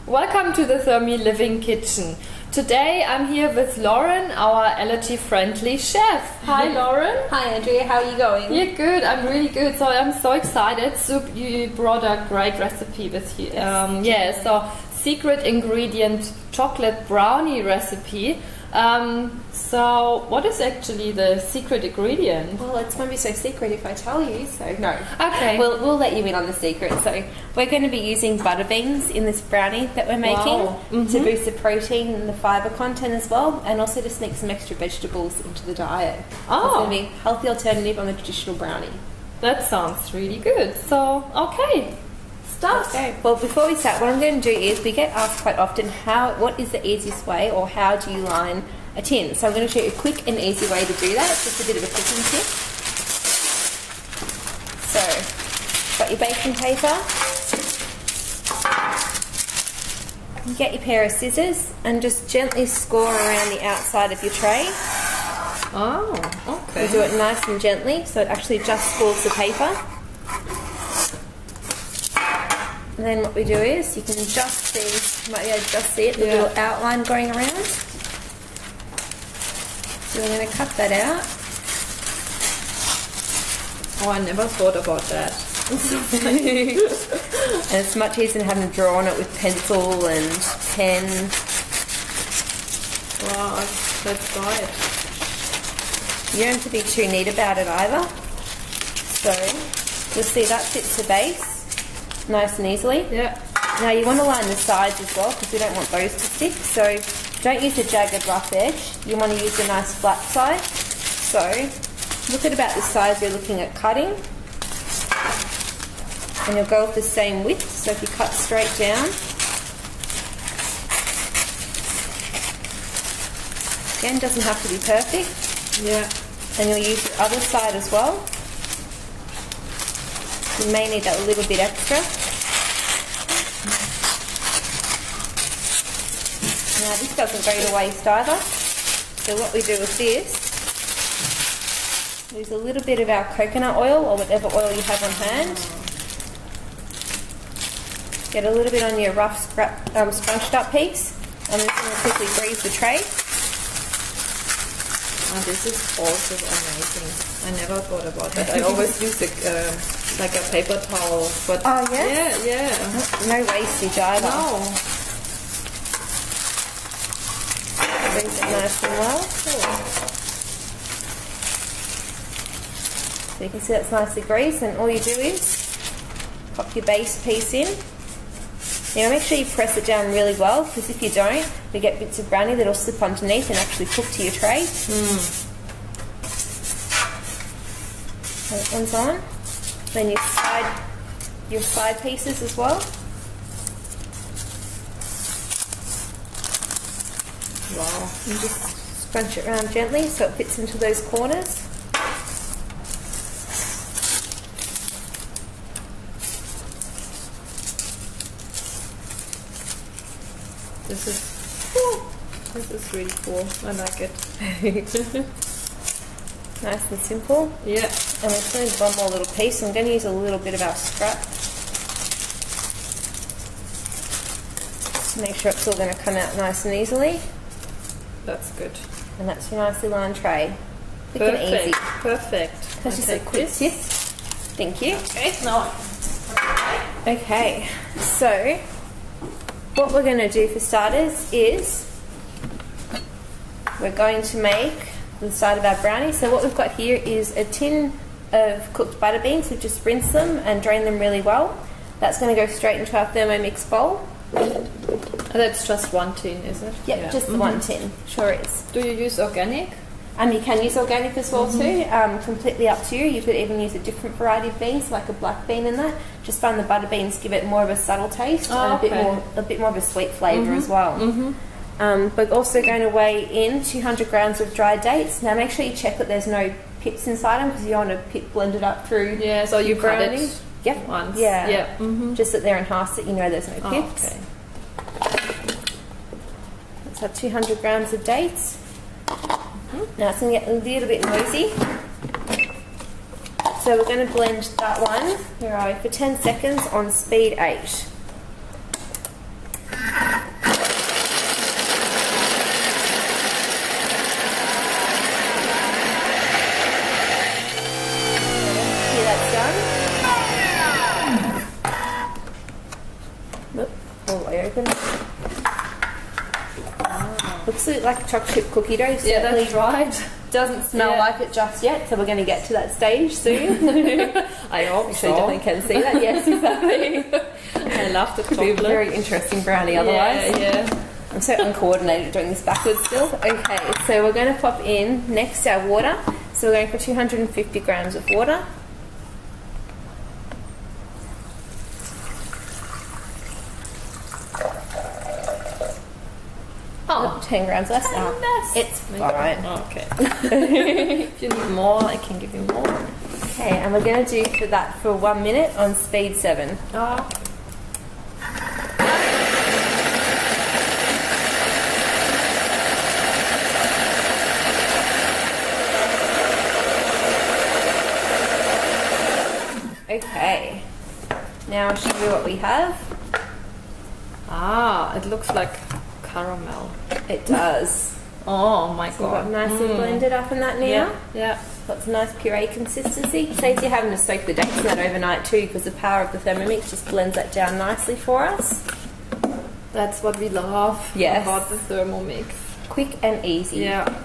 Welcome to the Thermieliving kitchen. Today I'm here with Lauren, our allergy-friendly chef. Hi Lauren. Hi Andrea, how are you going? Yeah, good. I'm really good. So I'm so excited. So you brought a great recipe with you. So secret ingredient chocolate brownie recipe. So what is actually the secret ingredient? Well, it's going to be so secret if I tell you, so no. Okay. We'll let you in on the secret. So we're going to be using butter beans in this brownie that we're making to boost the protein and the fibre content as well, and also to sneak some extra vegetables into the diet. Oh. It's going to be a healthy alternative on the traditional brownie. That sounds really good. So, okay. Okay. Well, before we start, what I'm going to do is we get asked quite often what is the easiest way, or how do you line a tin? So I'm going to show you a quick and easy way to do that. It's just a bit of a cooking tip. So, got your baking paper. You get your pair of scissors and just gently score around the outside of your tray. Oh, okay. You do it nice and gently, so it actually just scores the paper. And then what we do is, you can just see, you might be able to just see it, the little outline going around. So we're going to cut that out. Oh, I never thought about that. And it's much easier than having to draw on it with pencil and pen. Wow, that's right. You don't have to be too neat about it either. So, you'll see that fits the base nice and easily. Yeah. Now you want to line the sides as well, because we don't want those to stick. So don't use a jagged rough edge. You want to use a nice flat side. So look at about the size you're looking at cutting, and you'll go with the same width. So if you cut straight down, again, doesn't have to be perfect. Yeah. And you'll use the other side as well. You may need that a little bit extra. Now this doesn't go to waste either. So what we do with this, use a little bit of our coconut oil or whatever oil you have on hand. Get a little bit on your rough scrunched up piece, and then going to quickly grease the tray. Oh, this is also amazing. I never thought about that. I always use like a paper towel, but oh yeah, no wastage either. No. Grease it nice and well. So you can see that's nicely greased, and all you do is pop your base piece in. Now make sure you press it down really well, because if you don't, we get bits of brownie that'll slip underneath and actually cook to your tray. So that one's on. Then your side pieces as well. Wow. And just scrunch it around gently so it fits into those corners. This is really cool. I like it. Nice and simple. Yeah. And we're just going to do one more little piece. I'm going to use a little bit of our scrap to make sure it's all going to come out nice and easily. That's good. And that's your nicely lined tray. Quick and easy. Perfect. That's just a quick tip. Thank you. Okay, now. Okay, so what we're going to do for starters is we're going to make the side of our brownie. So what we've got here is a tin of cooked butter beans. We've just rinsed them and drained them really well. That's going to go straight into our Thermomix bowl. That's just one tin, is it? Yep, yeah, just the one tin. Sure is. Do you use organic? You can use organic as well too. Completely up to you. You could even use a different variety of beans, like a black bean in that. Just find the butter beans give it more of a subtle taste and a bit more of a sweet flavour as well. We're also going to weigh in 200 grams of dried dates. Now make sure you check that there's no pips inside them, because you want to blend it up through. Yeah, so you cut it once. Yeah. Just that they're in half, so that you know there's no pips. Okay. Let's have 200 grams of dates. Now it's going to get a little bit noisy. So we're going to blend that one, here are we, for 10 seconds on speed 8. Look, all the way open. Looks like chocolate chip cookie dough. Yeah, that's right. Doesn't smell like it just yet, so we're going to get to that stage soon. I hope so. You definitely can see that. Yes, exactly. I love the chocolate. Could be a very interesting brownie otherwise. Yeah. I'm so uncoordinated doing this backwards still. Okay, so we're going to pop in next our water. So we're going for 250 grams of water. Oh, 10 grams less. It's fine. Oh, okay. If you need more, I can give you more. Okay, and we're going to do for that for 1 minute on speed 7. Oh. Okay, now I'll show you what we have. Ah, it looks like caramel. It does. Oh my So god. Nicely blended up in that now. Yeah. Got some nice puree consistency. Saves you having to soak the dates in that overnight too, because the power of the Thermomix just blends that down nicely for us. That's what we love about the Thermomix. Quick and easy. Yeah.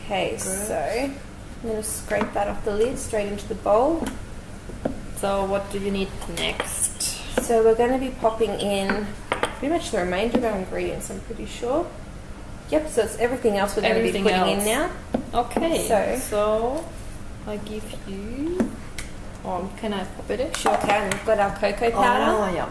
Okay, Good. so I'm going to scrape that off the lid straight into the bowl. So what do you need next? So we're going to be popping in pretty much the remainder of our ingredients, I'm pretty sure. Yep, so it's everything else we're going to be putting in now. Okay, so I give you... can I pop it in? Sure can. We've got our cocoa powder. Oh, yeah.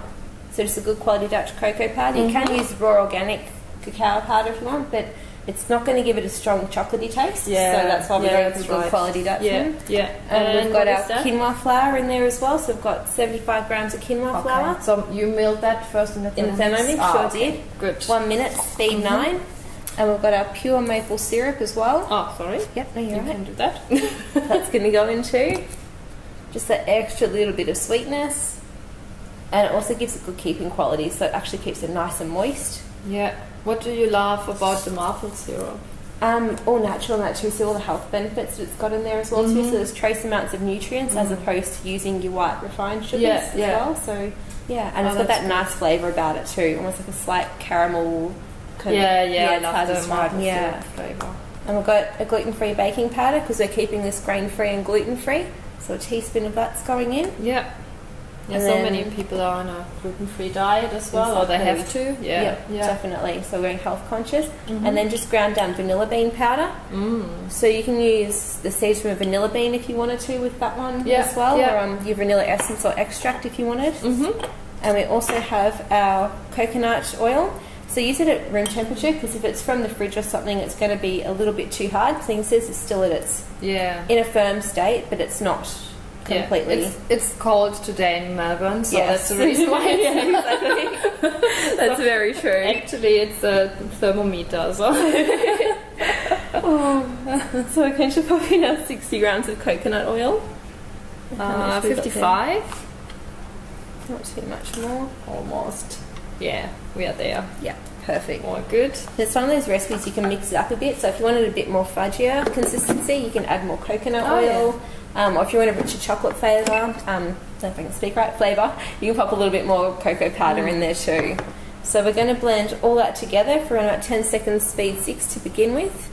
So just a good quality Dutch cocoa powder. You can use raw organic cacao powder if you want, but it's not going to give it a strong chocolatey taste. Yeah. So that's why we're going for good quality Dutch one. Yeah. And we've got our quinoa flour in there as well. So we've got 75 grams of quinoa flour. So you milled that first in the Thermomix? Sure did. Good. 1 minute, speed 9. And we've got our pure maple syrup as well. Oh, sorry. Yep, no, you're right. You can do that. That's going to go in too. Just that extra little bit of sweetness. And it also gives it good keeping quality, so it actually keeps it nice and moist. Yeah. What do you love about the maple syrup? All natural and that too, so all the health benefits that it's got in there as well too. So there's trace amounts of nutrients as opposed to using your white refined sugars as well. So yeah, and it's got that nice flavour about it too, almost like a slight caramel kind of. I love the maple syrup flavour. And we've got a gluten-free baking powder because we're keeping this grain-free and gluten-free. So a teaspoon of that's going in. Yeah. Yeah, so many people are on a gluten-free diet as well, or they have to. Yeah, definitely. So we're health conscious. And then just ground down vanilla bean powder. So you can use the seeds from a vanilla bean if you wanted to with that one as well, or your vanilla essence or extract if you wanted. And we also have our coconut oil. So use it at room temperature, because if it's from the fridge or something, it's going to be a little bit too hard. So it says it's still at its in a firm state, but it's not completely. It's cold today in Melbourne, so that's the reason why it's exactly. That's very true. Actually, it's a thermometer, so. So we're going to pop in our 60 grams of coconut oil. 55. Not too much more. Almost. Yeah, we are there. Yeah, perfect. More good. It's one of those recipes you can mix it up a bit. So if you wanted a bit more fudgier consistency, you can add more coconut oil. Or if you want a richer chocolate flavour, I don't know if I can speak right, flavour, you can pop a little bit more cocoa powder in there too. So we're going to blend all that together for around about 10 seconds, speed 6 to begin with.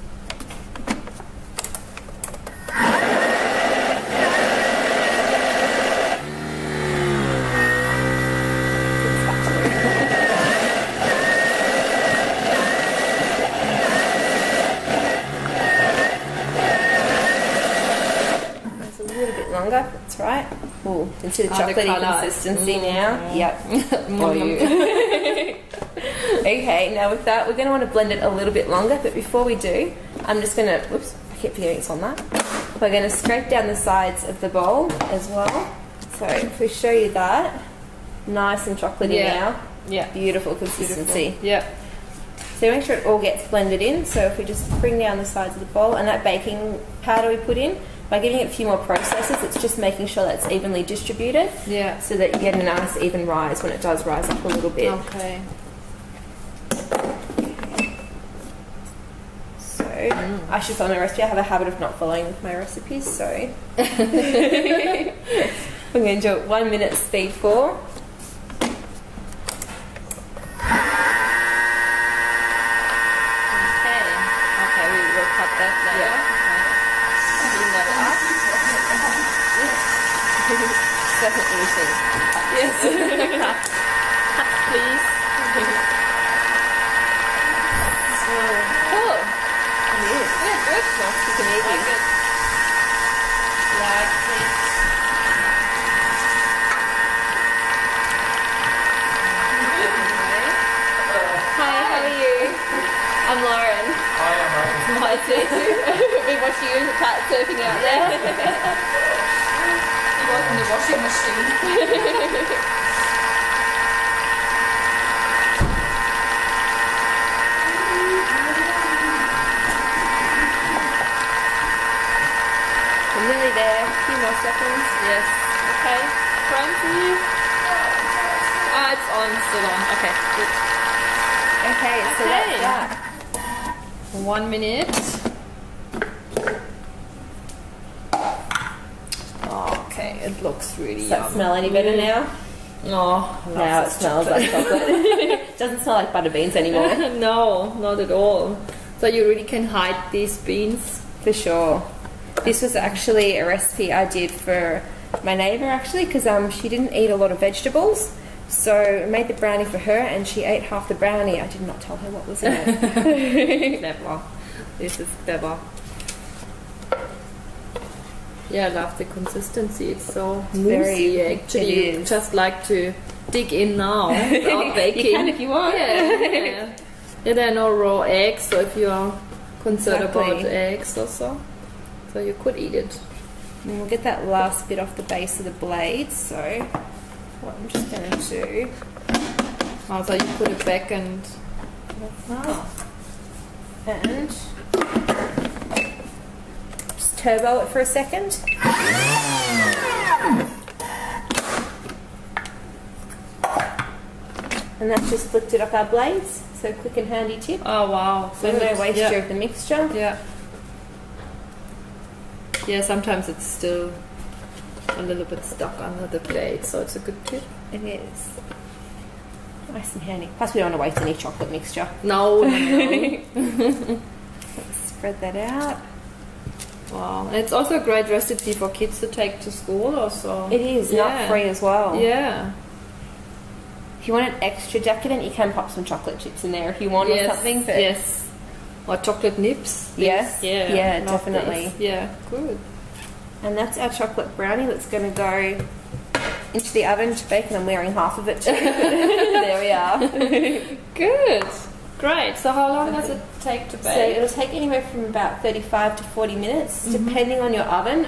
Longer, that's right. Ooh, into the chocolatey consistency now. Yep. Okay, now with that, we're going to want to blend it a little bit longer, but before we do, I'm just going to, whoops, I keep forgetting it's on that. We're going to scrape down the sides of the bowl as well. So if we show you that, nice and chocolatey now. Yeah. Beautiful consistency. Yeah. So make sure it all gets blended in. So if we just bring down the sides of the bowl, and that baking powder we put in, by giving it a few more processes, it's just making sure that's evenly distributed. Yeah. So that you get a nice even rise when it does rise up a little bit. Okay. So I should follow my recipe. I have a habit of not following my recipes, so I'm going to do it 1 minute speed 4. definitely missing. Yes. Cut, please. So, cool. Yeah, good. Nice, quick and easy. Like it. Like this. Hi, how are you? I'm Lauren. Hi, I'm Ryan. Hi, too. Been watching you and the cat surfing out there. He was in the washing machine. I'm nearly there. A few more seconds. Yes. Okay. Crunchy. Ah, it's on. Still on. Okay. Good. Okay, so Okay. that's that. 1 minute. Okay, it looks really Does that yum. smell any better now? Oh, Now it smells like chocolate. Doesn't smell like butter beans anymore. No, not at all. So you really can hide these beans. For sure. This was actually a recipe I did for my neighbour actually because she didn't eat a lot of vegetables. So I made the brownie for her and she ate half the brownie. I did not tell her what was in it. Clever. This is clever. Yeah, I love the consistency. It's so moussey actually. It You is. just like to dig in now without baking. You can if you want. Yeah. Yeah, there are no raw eggs, so if you are concerned about Exactly. eggs or so you could eat it. And we'll get that last bit off the base of the blade. So what I'm just going to do. Oh, so you put it back and And just turbo it for a second. And that's just flipped it off our blades. So quick and handy tip. oh wow, So no wasture of the mixture. Yeah. Yeah, sometimes it's still a little bit stuck under the plate, so it's a good tip. It is. Nice and handy. Plus we don't want to waste any chocolate mixture. No. Let's spread that out. Wow. And it's also a great recipe for kids to take to school also. It is nut free as well. Yeah. If you want an extra decadent, you can pop some chocolate chips in there if you want or something. But yes. Or chocolate nips. Yes. Yeah. Yeah, love definitely. these. Yeah, good. And that's our chocolate brownie that's going to go into the oven to bake, and I'm wearing half of it too. There we are. Good. Great. So how long does it take to So bake? it'll take anywhere from about 35 to 40 minutes, depending on your oven.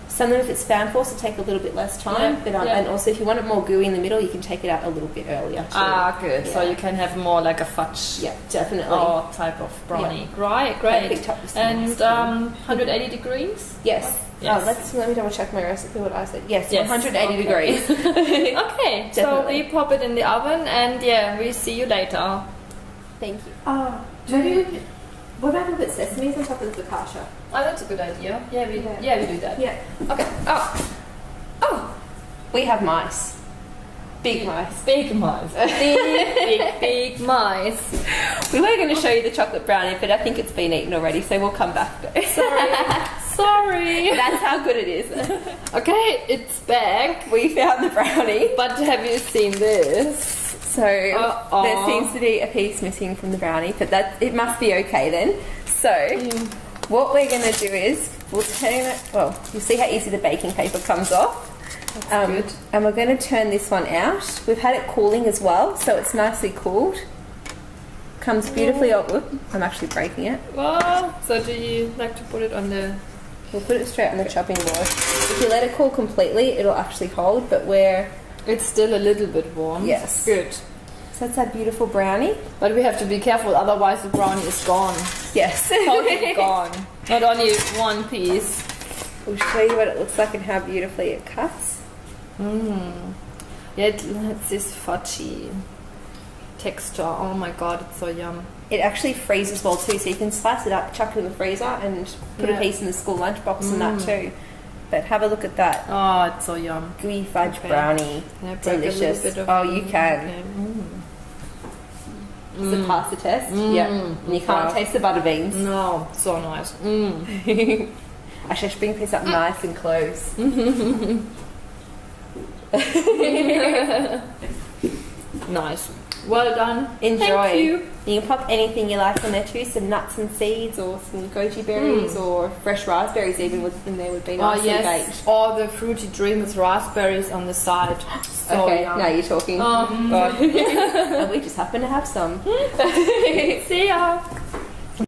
Some of them, if it's fan force, will take a little bit less time. Yeah, But yeah. and also, if you want it more gooey in the middle, you can take it out a little bit earlier. Too. Ah, good. So Yeah. you can have more like a fudge Yeah, definitely. type of brownie. Yeah. Great, great. Perfect top with some And ice cream. 180 degrees? Yes. Yes. Let me double check my recipe. What I said. Yes. Yes, 180 okay. degrees. Okay, so Definitely. we pop it in the oven and yeah, we see you later. Thank you. Maybe we could, what about a bit of sesame on top of the focaccia? Oh, that's a good idea. Yeah, we do that. Yeah. Okay. Oh, We have mice. Big mice. big mice. Big mice. We were going to show you the chocolate brownie, but I think it's been eaten already, so we'll come back. Sorry. That's how good it is. Okay, it's back. We found the brownie. But have you seen this? So there seems to be a piece missing from the brownie, but it must be okay then. So what we're going to do is we'll turn it. Well, you'll see how easy the baking paper comes off. That's good. And we're going to turn this one out. We've had it cooling as well, so it's nicely cooled. Comes beautifully out. Whoop, I'm actually breaking it. Well, so do you like to put it on the... We'll put it straight on the chopping board. If you let it cool completely, it'll actually hold, but It's still a little bit warm. Yes. Good. So that's our beautiful brownie. But we have to be careful, otherwise the brownie is gone. Yes. Totally gone. Not only one piece. We'll show you what it looks like and how beautifully it cuts. Yeah, it's this fudgy texture. Oh my god, it's so yum. It actually freezes well too, so you can slice it up, chuck it in the freezer, and put a piece in the school lunchbox and that too. But have a look at that. Oh, it's so yum. Gooey fudge brownie. Can I break a little Delicious. bit of- Oh, you can. Okay. Does it pass the test? Yeah. And you can't Wow. taste the butter beans. No, so nice. Actually, I should bring this up nice and close. Nice. Well done. Enjoy. Thank you. You can pop anything you like on there too, some nuts and seeds or some goji berries or fresh raspberries even in there would be nice and baked. Or the fruity dream with raspberries on the side. So okay, yum. now you're talking. God. And we just happen to have some. See ya.